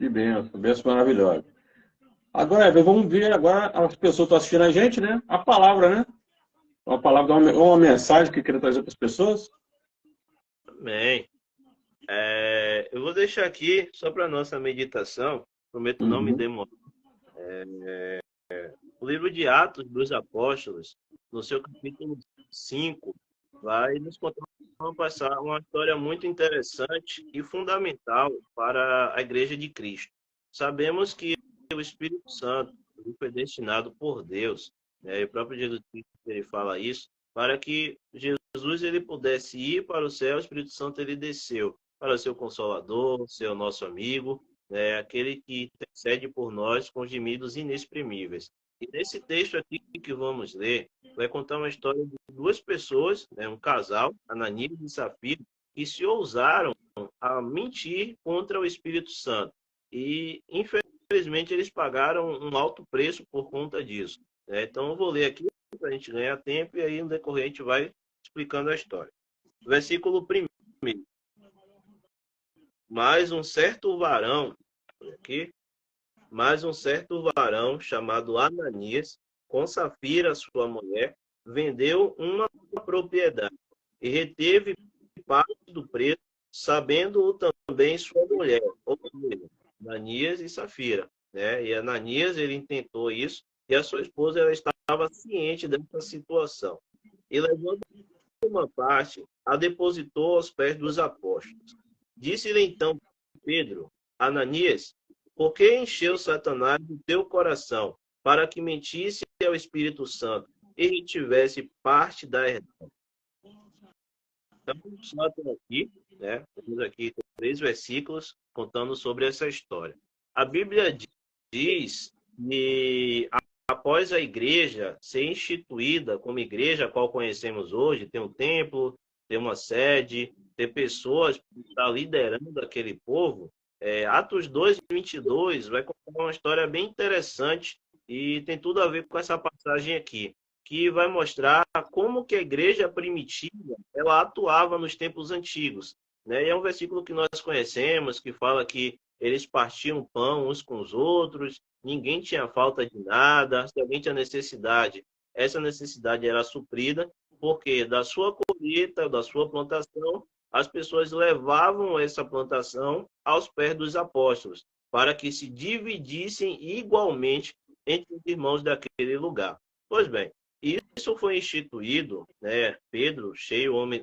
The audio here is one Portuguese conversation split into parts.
Que benção, benção maravilhosa. Agora, Ever, vamos ver agora as pessoas que estão assistindo a gente, né? A palavra, né? Uma palavra, uma mensagem que queria trazer para as pessoas. Amém. Eu vou deixar aqui, só para nossa meditação, prometo não me Uhum. demorar, o livro de Atos dos Apóstolos, no seu capítulo 5, vai nos contar uma história muito interessante e fundamental para a Igreja de Cristo. Sabemos que o Espírito Santo ele foi destinado por Deus, né? E o próprio Jesus Cristo ele fala isso, para que Jesus ele pudesse ir para o céu, o Espírito Santo ele desceu para ser o Consolador, ser o nosso amigo, né? Aquele que intercede por nós com gemidos inexprimíveis. E nesse texto aqui que vamos ler, vai contar uma história de duas pessoas, né, um casal, Ananias e Safira, que se ousaram a mentir contra o Espírito Santo. E, infelizmente, eles pagaram um alto preço por conta disso, né? Então, eu vou ler aqui para a gente ganhar tempo e aí, no decorrer, a gente vai explicando a história. Versículo 1. Mas um certo varão, aqui, mas um certo varão chamado Ananias, com Safira, sua mulher, vendeu uma propriedade e reteve parte do preço, sabendo-o também sua mulher, ou seja, Ananias e Safira, né? E Ananias, ele intentou isso, e a sua esposa, ela estava ciente dessa situação. E levando uma parte, a depositou aos pés dos apóstolos. Disse-lhe então Pedro, Ananias, por que encheu Satanás o teu coração, para que mentisse ao Espírito Santo e retivesse parte da herdade? Então, só até aqui, né? Temos aqui 3 versículos contando sobre essa história. A Bíblia diz que após a igreja ser instituída como igreja, a qual conhecemos hoje, tem um templo, tem uma sede, tem pessoas que estão liderando aquele povo, Atos 2:22 vai contar uma história bem interessante e tem tudo a ver com essa passagem aqui, que vai mostrar como que a igreja primitiva ela atuava nos tempos antigos, né? E é um versículo que nós conhecemos, que fala que eles partiam pão uns com os outros, ninguém tinha falta de nada, se alguém tinha necessidade, essa necessidade era suprida, porque da sua colheita, da sua plantação, as pessoas levavam essa plantação aos pés dos apóstolos, para que se dividissem igualmente entre os irmãos daquele lugar. Pois bem, isso foi instituído, né? Pedro,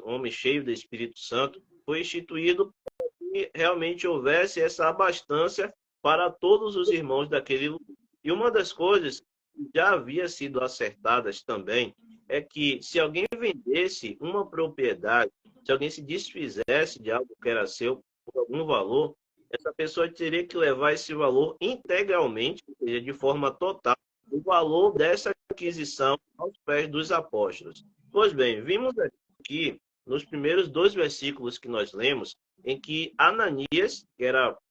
homem cheio do Espírito Santo, foi instituído para que realmente houvesse essa abastança para todos os irmãos daquele lugar. E uma das coisas que já havia sido acertadas também é que se alguém vendesse uma propriedade, se alguém se desfizesse de algo que era seu por algum valor, essa pessoa teria que levar esse valor integralmente, ou seja, de forma total, o valor dessa aquisição aos pés dos apóstolos. Pois bem, vimos aqui nos primeiros 2 versículos que nós lemos, em que Ananias,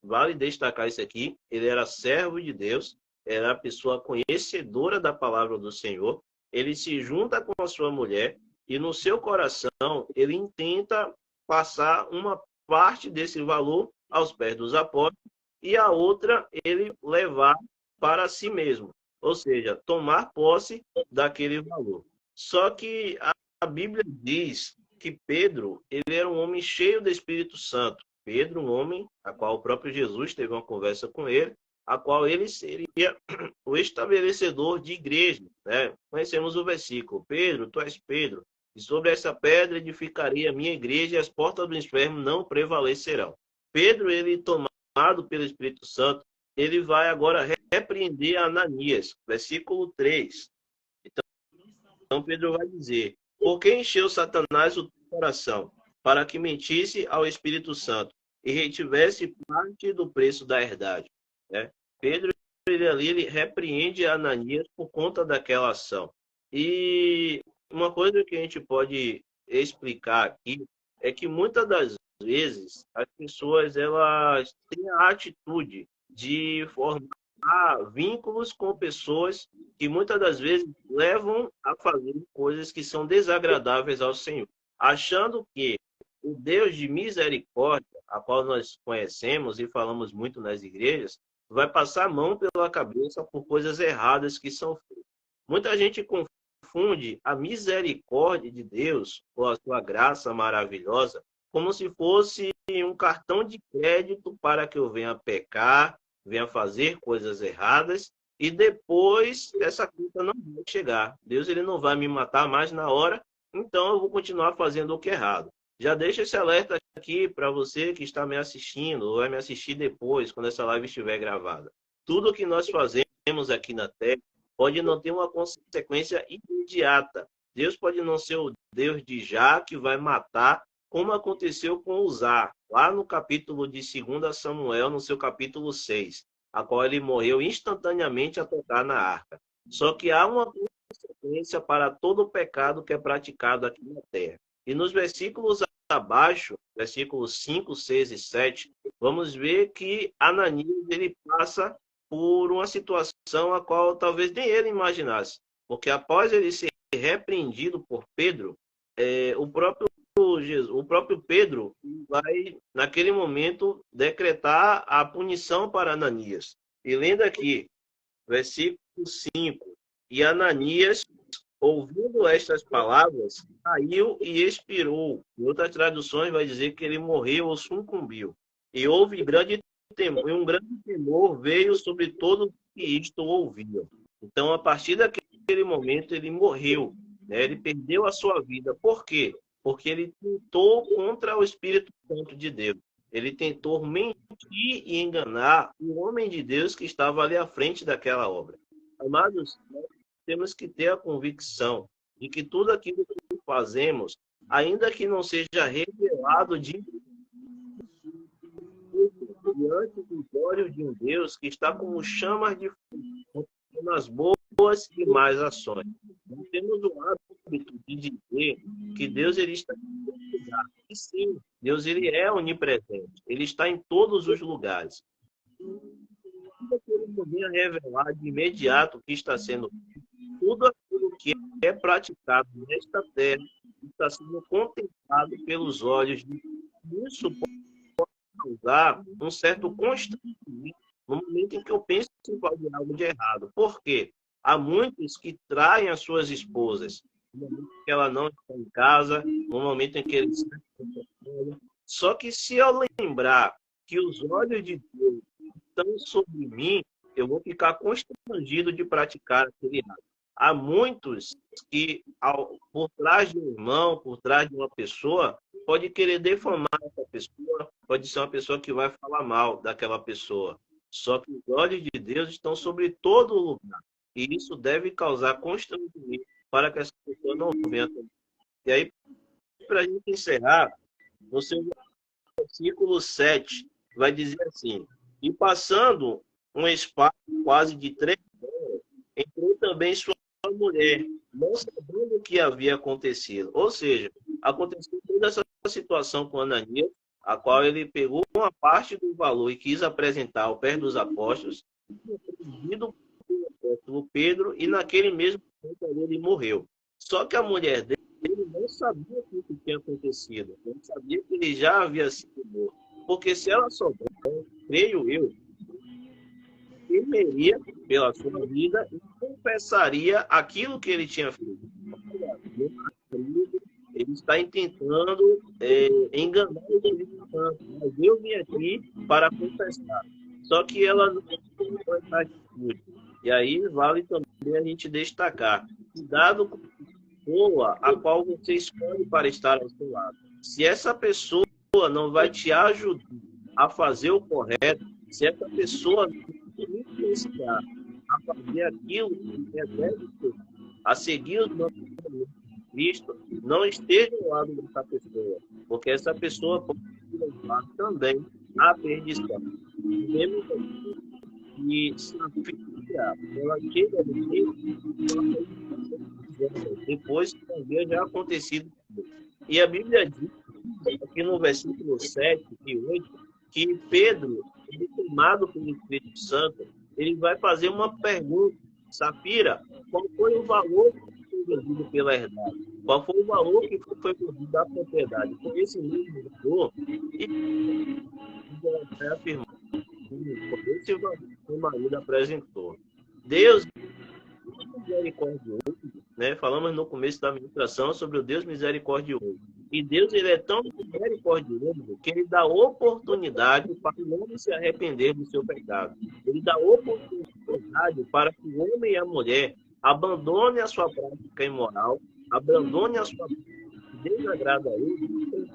vale destacar isso aqui, ele era servo de Deus, era a pessoa conhecedora da palavra do Senhor, ele se junta com a sua mulher e no seu coração ele intenta passar uma parte desse valor aos pés dos apóstolos e a outra ele levar para si mesmo, ou seja, tomar posse daquele valor. Só que a Bíblia diz que Pedro, ele era um homem cheio do Espírito Santo. Pedro, um homem a qual o próprio Jesus teve uma conversa com ele, a qual ele seria o estabelecedor de igreja, né? Conhecemos o versículo: Pedro, tu és Pedro, e sobre essa pedra edificarei a minha igreja e as portas do inferno não prevalecerão. Pedro, ele tomado pelo Espírito Santo, ele vai agora repreender Ananias, versículo 3. Então Pedro vai dizer: por que encheu Satanás o teu coração, para que mentisse ao Espírito Santo e retivesse parte do preço da herdade? Né? Pedro, ele repreende Ananias por conta daquela ação. E uma coisa que a gente pode explicar aqui é que muitas das vezes as pessoas elas têm a atitude de formar vínculos com pessoas que muitas das vezes levam a fazer coisas que são desagradáveis ao Senhor, achando que o Deus de misericórdia a qual nós conhecemos e falamos muito nas igrejas, vai passar a mão pela cabeça por coisas erradas que são feitas. Muita gente confunde a misericórdia de Deus, ou a sua graça maravilhosa, como se fosse um cartão de crédito para que eu venha pecar, venha fazer coisas erradas, e depois essa conta não vai chegar. Deus ele não vai me matar mais na hora, então eu vou continuar fazendo o que é errado. Já deixa esse alerta aqui para você que está me assistindo, ou vai me assistir depois, quando essa live estiver gravada. Tudo que nós fazemos aqui na Terra pode não ter uma consequência imediata. Deus pode não ser o Deus de já que vai matar, como aconteceu com Uzá, lá no capítulo de 2 Samuel, no seu capítulo 6, a qual ele morreu instantaneamente a tocar na arca. Só que há uma consequência para todo o pecado que é praticado aqui na terra. E nos versículos abaixo, versículos 5, 6 e 7, vamos ver que Ananias ele passa por uma situação a qual talvez nem ele imaginasse. Porque após ele ser repreendido por Pedro, o próprio Pedro vai, naquele momento, decretar a punição para Ananias. E lendo aqui, versículo 5, e Ananias, ouvindo estas palavras, caiu e expirou. Em outras traduções vai dizer que ele morreu ou sucumbiu. E houve grande temor, e um grande temor veio sobre todo que isto ouviam. Então, a partir daquele momento, ele morreu, né? Ele perdeu a sua vida. Por quê? Porque ele tentou contra o Espírito Santo de Deus. Ele tentou mentir e enganar o homem de Deus que estava ali à frente daquela obra. Amados, nós temos que ter a convicção de que tudo aquilo que fazemos, ainda que não seja revelado diante dos olhos de um Deus que está como chamas de fogo nas boas e más ações. Nós temos o hábito de dizer que Deus ele está em todo lugar. E sim, Deus ele é onipresente. Ele está em todos os lugares. Tudo que ele podia revelar de imediato que está sendo tudo aquilo que é praticado nesta terra está sendo contemplado pelos olhos de Deus. Isso pode causar um certo constrangimento no momento em que eu penso em fazer algo de errado. Por quê? Há muitos que traem as suas esposas no momento em que ela não está em casa, no momento em que eles estão. Só que se eu lembrar que os olhos de Deus estão sobre mim, eu vou ficar constrangido de praticar aquele ato. Há muitos que, por trás de um irmão, por trás de uma pessoa, pode querer defamar essa pessoa, pode ser uma pessoa que vai falar mal daquela pessoa. Só que os olhos de Deus estão sobre todo o lugar. E isso deve causar constrangimento para que essa pessoa não venha. E aí, para a gente encerrar, no seu versículo 7, vai dizer assim: e passando um espaço quase de 3 horas, entrou também sua mulher, não sabendo o que havia acontecido. Ou seja, aconteceu toda essa situação com Ananias, a qual ele pegou uma parte do valor e quis apresentar ao pé dos apóstolos, pedido pelo apóstolo Pedro, e naquele mesmo momento ele morreu. Só que a mulher dele não sabia o que tinha acontecido, não sabia que ele já havia sido morto. Porque se ela soubesse, creio eu, temeria pela sua vida e confessaria aquilo que ele tinha feito. Ele está tentando enganar o Espírito Santo. Mas eu vim aqui para confessar. Só que ela não tomou essa atitude. E aí vale também a gente destacar: cuidado com a pessoa a qual você escolhe para estar ao seu lado. Se essa pessoa não vai te ajudar a fazer o correto, se essa pessoa não te influenciar a fazer aquilo que deve ser, a seguir os mandamentos de Cristo, não esteja ao lado dessa pessoa, porque essa pessoa pode levar também à perdição. Devemos que Safira, ela chega no meio, depois que havia já acontecido. E a Bíblia diz, aqui no versículo 7 e 8, que Pedro, ele, tomado pelo Espírito Santo, ele vai fazer uma pergunta: Safira, qual foi o valor que foi vendido pela herdade? Qual foi o valor que foi vendido da propriedade? Foi esse mesmo valor e ela afirmou, foi esse valor que o marido apresentou. Deus é misericordioso, né? Falamos no começo da ministração sobre o Deus misericordioso. E Deus, ele é tão misericordioso que ele dá oportunidade para o homem se arrepender do seu pecado. Ele dá oportunidade para que o homem e a mulher abandone a sua prática imoral, abandone a sua prática que desagrada a ele,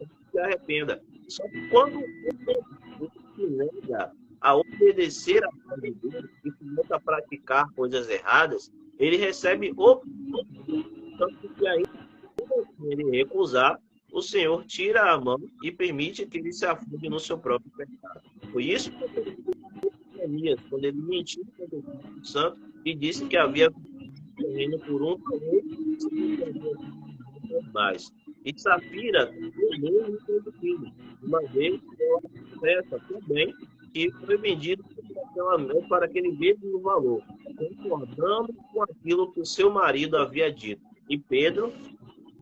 e se arrependa. Só que quando o se nega a obedecer a palavra de Deus e começa a praticar coisas erradas, ele recebe oportunidade. Tanto que ainda se ele recusar, o Senhor tira a mão e permite que ele se afunde no seu próprio pecado. Foi isso que Jeremias, quando ele mentiu contra o Espírito Santo e disse que havia reino por um mais. E Safira também produzido. Uma vez ela confessa também que foi vendido para aquele mesmo valor, concordando com aquilo que o seu marido havia dito. E Pedro,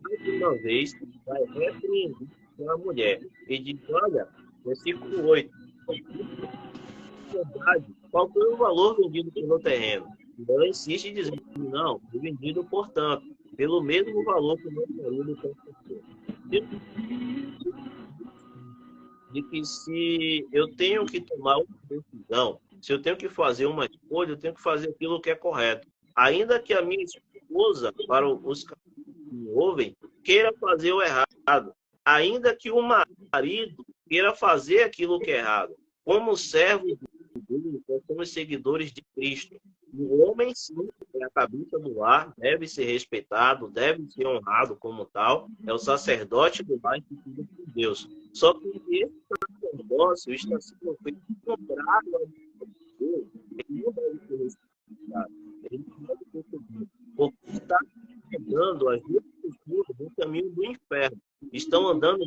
mais uma vez, vai repreender a mulher. E diz, olha, versículo 8, verdade, qual foi o valor vendido pelo terreno? E ela insiste dizendo, não, foi vendido, portanto, pelo mesmo valor que o meu marido confessou. De que se eu tenho que tomar uma decisão, se eu tenho que fazer uma escolha, eu tenho que fazer aquilo que é correto. Ainda que a minha esposa, para os que me ouvem, queira fazer o errado. Ainda que o marido queira fazer aquilo que é errado. Como servos de Deus, nós somos seguidores de Cristo. O homem, sim, é a cabeça do lar, deve ser respeitado, deve ser honrado como tal. É o sacerdote do lar instituído por Deus. Só que esse sacerdócio está sendo feito contrário ao Deus. Ele não deve ser respeitado. Ele não deve ser seguido. Porque está andando as duas pessoas no caminho do inferno. Estão andando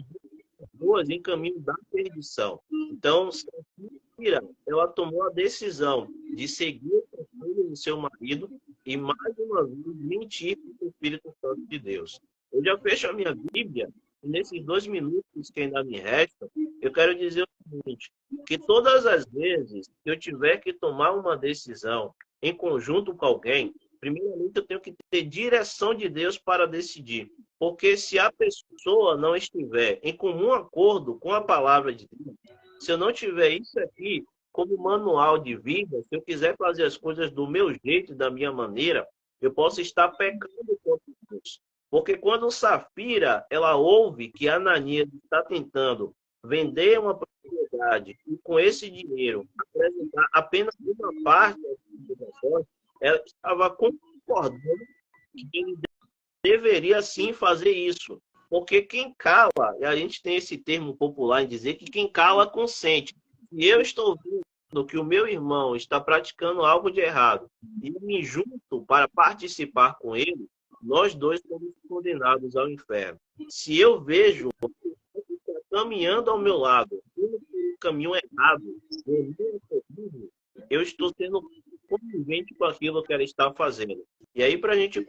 duas em caminho da perdição. Então, Safira, ela tomou a decisão de seguir o conselho do seu marido e, mais uma vez, mentir com o Espírito Santo de Deus. Eu já fecho a minha Bíblia e, nesses 2 minutos que ainda me restam, eu quero dizer o seguinte, que todas as vezes que eu tiver que tomar uma decisão em conjunto com alguém, primeiramente eu tenho que ter direção de Deus para decidir. Porque se a pessoa não estiver em comum acordo com a palavra de Deus, se eu não tiver isso aqui como manual de vida, se eu quiser fazer as coisas do meu jeito, da minha maneira, eu posso estar pecando contra Deus. Porque quando Safira, ela ouve que Ananias está tentando vender uma propriedade e com esse dinheiro apresentar apenas uma parte das negócios, ela estava concordando que ele deveria sim fazer isso. Porque quem cala, e a gente tem esse termo popular em dizer que quem cala consente. Se eu estou vendo que o meu irmão está praticando algo de errado e me junto para participar com ele, nós dois somos condenados ao inferno. Se eu vejo que está caminhando ao meu lado, indo por um caminho errado, eu estou sendo conivente com aquilo que ela está fazendo. E aí, para a gente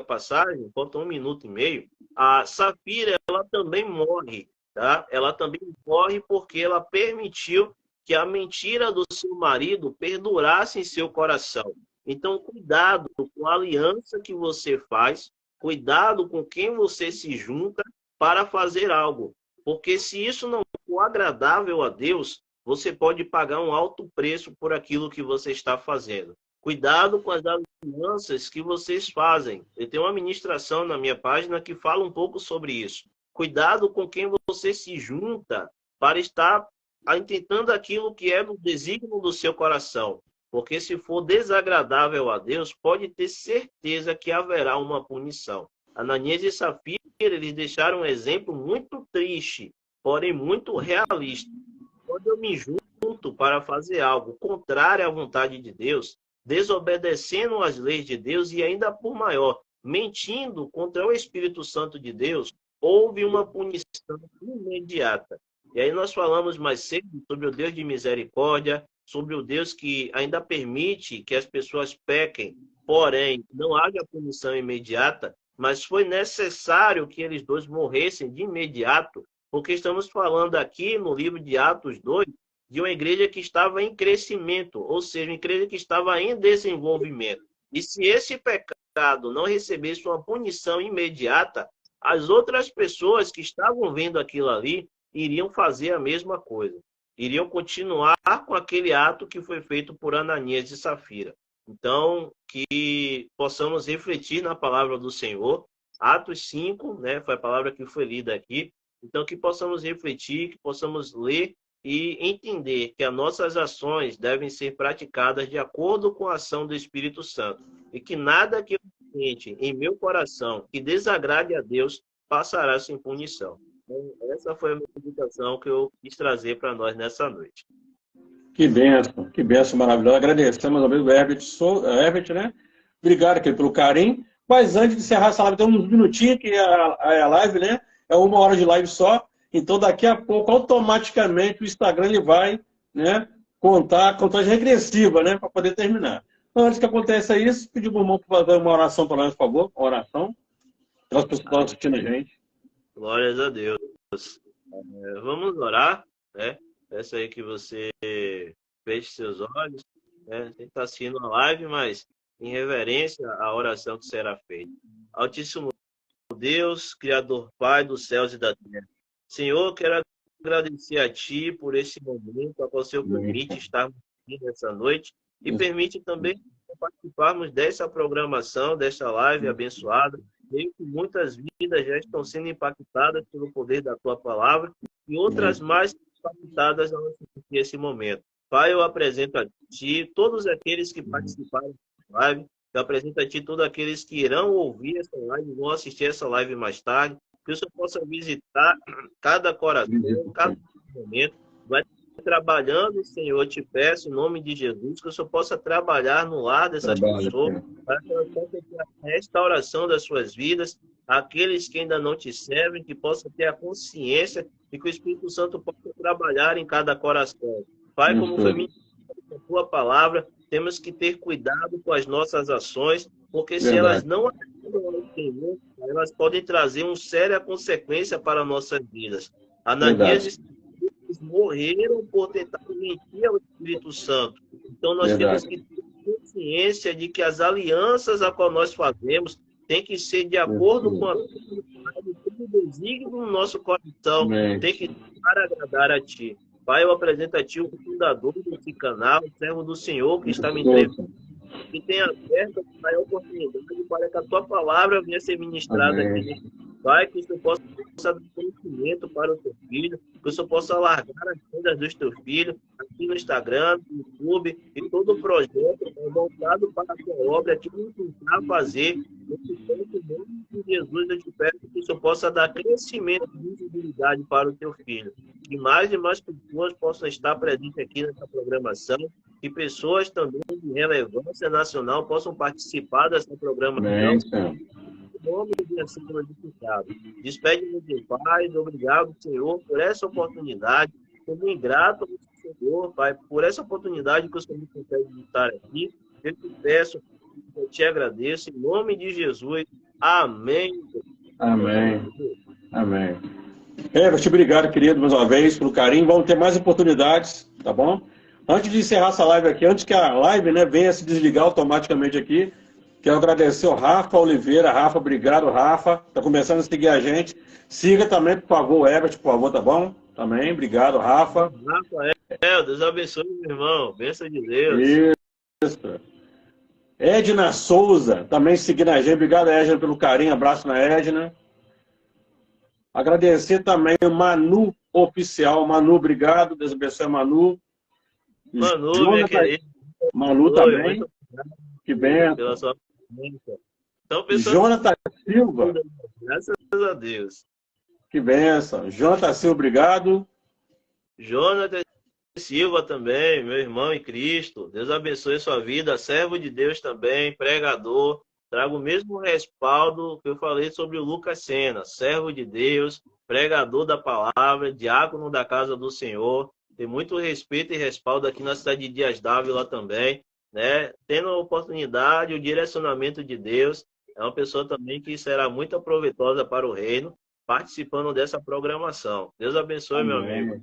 a passagem, falta 1 minuto e meio, a Safira, ela também morre, tá? Ela também morre porque ela permitiu que a mentira do seu marido perdurasse em seu coração. Então, cuidado com a aliança que você faz, cuidado com quem você se junta para fazer algo. Porque se isso não for agradável a Deus, você pode pagar um alto preço por aquilo que você está fazendo. Cuidado com as alianças que vocês fazem. Eu tenho uma ministração na minha página que fala um pouco sobre isso. Cuidado com quem você se junta para estar intentando aquilo que é no desígnio do seu coração. Porque se for desagradável a Deus, pode ter certeza que haverá uma punição. Ananias e Safira, eles deixaram um exemplo muito triste, porém muito realista. Quando eu me junto para fazer algo contrário à vontade de Deus, desobedecendo às leis de Deus e ainda por maior, mentindo contra o Espírito Santo de Deus, houve uma punição imediata. E aí nós falamos mais cedo sobre o Deus de misericórdia, sobre o Deus que ainda permite que as pessoas pequem, porém não haja punição imediata. mas foi necessário que eles dois morressem de imediato, porque estamos falando aqui no livro de Atos 2 de uma igreja que estava em crescimento, ou seja, uma igreja que estava em desenvolvimento. E se esse pecado não recebesse uma punição imediata, as outras pessoas que estavam vendo aquilo ali iriam fazer a mesma coisa. Iriam continuar com aquele ato que foi feito por Ananias e Safira. Então, que possamos refletir na palavra do Senhor. Atos 5, né, foi a palavra que foi lida aqui. Então, que possamos refletir, que possamos ler e entender que as nossas ações devem ser praticadas de acordo com a ação do Espírito Santo. E que nada que eu sente em meu coração que desagrade a Deus passará sem punição. Então, essa foi a meditação que eu quis trazer para nós nessa noite. Que bênção maravilhosa. Agradecemos ao mesmo Herbert, né? Obrigado aqui pelo carinho. Mas antes de encerrar essa live, tem uns minutinhos que a live, né? É 1 hora de live só. Então, daqui a pouco, automaticamente, o Instagram ele vai, né, contar a contagem regressiva, né? Para poder terminar. Então, antes que aconteça isso, pedir para o irmão fazer uma oração para nós, por favor. Uma oração. Para as pessoas que estão assistindo a gente. Glórias a Deus. Vamos orar, né? Peço aí que você feche seus olhos, né? Você está assistindo a live, mas em reverência à oração que será feita. Altíssimo Deus, Criador Pai dos céus e da terra. Senhor, quero agradecer a Ti por esse momento, a qual o Senhor permite estarmos aqui nessa noite e permite também participarmos dessa programação, dessa live abençoada. Creio que muitas vidas já estão sendo impactadas pelo poder da Tua palavra e outras mais impactadas ao assistir esse momento. Pai, eu apresento a Ti todos aqueles que participaram da live, eu apresento a Ti todos aqueles que irão ouvir essa live, vão assistir essa live mais tarde, que o Senhor possa visitar cada coração, cada momento, vai trabalhando, Senhor, eu te peço, em nome de Jesus, que o Senhor possa trabalhar no lar dessas pessoas, para que elas possam ter a restauração das suas vidas, aqueles que ainda não te servem, que possam ter a consciência e que o Espírito Santo possa trabalhar em cada coração. Pai, como foi ministrado com a tua palavra, temos que ter cuidado com as nossas ações, porque se elas não ajudam ao Senhor, elas podem trazer uma séria consequência para nossas vidas. Ananias morreram por tentar mentir ao Espírito Santo. Então, nós temos que ter consciência de que as alianças a qual nós fazemos tem que ser de acordo com a o desígnio do nosso coração, tem que para agradar a Ti. Pai, eu apresento a Ti o fundador desse canal, o servo do Senhor que está me entrevistando, que tem aberto a oportunidade para que a Tua palavra venha ser ministrada aqui. Pai, que o Senhor possa dar conhecimento para o Teu filho, que o Senhor possa largar as coisas dos Teus filhos aqui no Instagram, no YouTube, e todo o projeto voltado para a Tua obra, que o Senhor tentar fazer. Em nome de Jesus, eu te peço que o Senhor possa dar crescimento e visibilidade para o Teu filho. Que mais e mais pessoas possam estar presentes aqui nessa programação, que pessoas também de relevância nacional possam participar dessa programação. Em nome de assim glorificado. Despede-me de paz, obrigado, Senhor, por essa oportunidade. Estou muito grato ao Senhor, Pai, por essa oportunidade que o Senhor me concede de estar aqui. Eu te peço, eu te agradeço, em nome de Jesus. Amém. Amém. Amém. Herbert, obrigado, querido, mais uma vez, pelo carinho. Vamos ter mais oportunidades, tá bom? Antes de encerrar essa live aqui, antes que a live, né, venha se desligar automaticamente aqui, quero agradecer ao Rafa Oliveira. Rafa, obrigado, Rafa. Está começando a seguir a gente. Siga também, por favor, o Herbert, por favor, tá bom? Também, obrigado, Rafa. Deus abençoe, meu irmão. Bênção de Deus. Isso. Edna Souza, também seguindo a gente. Obrigado, Edna, pelo carinho. Abraço na Edna. Agradecer também o Manu Oficial. Manu, obrigado. Deus abençoe, Manu. Manu, minha querida. Manu também. Que benção. Então, pessoal, Jonathan Silva. Graças a Deus. Que benção. Jonathan Silva, obrigado. Jonathan Silva também, meu irmão em Cristo. Deus abençoe sua vida. Servo de Deus também, pregador. Trago o mesmo respaldo que eu falei sobre o Lucas Sena. Servo de Deus, pregador da palavra, diácono da casa do Senhor. Tem muito respeito e respaldo aqui na cidade de Dias Dávila também, né? Tendo a oportunidade, o direcionamento de Deus, É uma pessoa também que será muito proveitosa para o reino, participando dessa programação. Deus abençoe, meu amigo. Amém.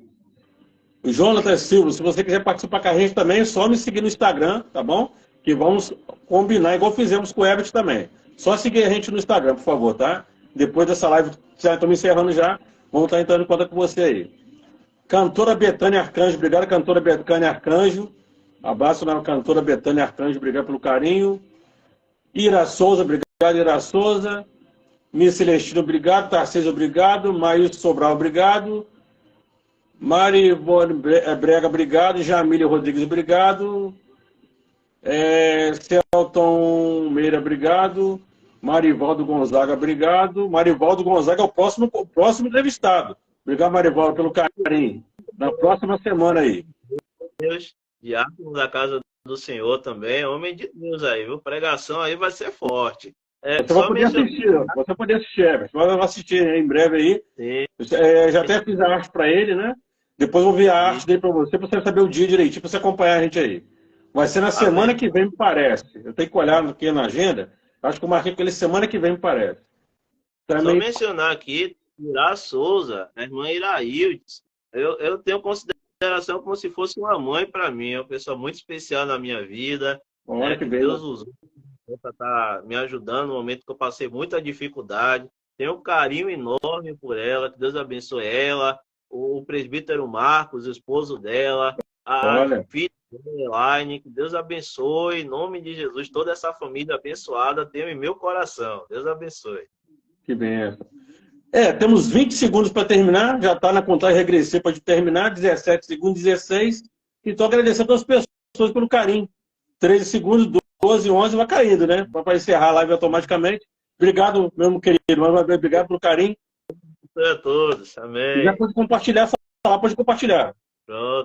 O Jonathan Silva, se você quiser participar com a gente também, é só me seguir no Instagram, tá bom? Que vamos combinar, igual fizemos com o Herbert também. Só seguir a gente no Instagram, por favor, tá? Depois dessa live, já estamos encerrando já, vamos estar entrando em contato com você aí. Cantora Betânia Arcanjo, obrigado, cantora Betânia Arcanjo. Abraço na cantora Betânia Arcanjo, obrigado pelo carinho. Ira Souza, obrigado, Ira Souza. Miss Celestina, obrigado. Tarcísio, obrigado. Maílson Sobral, obrigado. Mari Brega, obrigado. Jamília Rodrigues, obrigado. Celton Meira, obrigado. Marivaldo Gonzaga, obrigado. Marivaldo Gonzaga é o próximo entrevistado. Obrigado, Marivaldo, pelo carinho. Na próxima semana aí. Deus, diácono da casa do Senhor também, homem de Deus aí, viu? Pregação aí vai ser forte. Você vai poder assistir, você vai poder assistir, Everton. Vai assistir em breve aí. Já até fiz a arte para ele, né? Depois eu vou ver a arte dele para você saber o dia direitinho, para você acompanhar a gente aí. Vai ser na semana que vem, me parece. Eu tenho que olhar aqui na agenda. Acho que eu marquei com ele semana que vem, me parece. Também... Só mencionar aqui, Ira Souza, a irmã Iraildes. Eu tenho consideração como se fosse uma mãe para mim. É uma pessoa muito especial na minha vida. Olha que Deus usou para estar me ajudando no momento que eu passei muita dificuldade. Tenho um carinho enorme por ela. Que Deus abençoe ela. O presbítero Marcos, o esposo dela. A filha Elaine, que Deus abençoe, em nome de Jesus, toda essa família abençoada tenho em meu coração. Deus abençoe. Que benção. Temos 20 segundos para terminar, já está na contagem regressiva para terminar, 17 segundos, 16. Então, agradecer a todas as pessoas pelo carinho. 13 segundos, 12, 11, vai caindo, né? Para encerrar a live automaticamente. Obrigado, meu querido, obrigado pelo carinho. A todos, amém. E já pode compartilhar, falar, pode compartilhar. Pronto.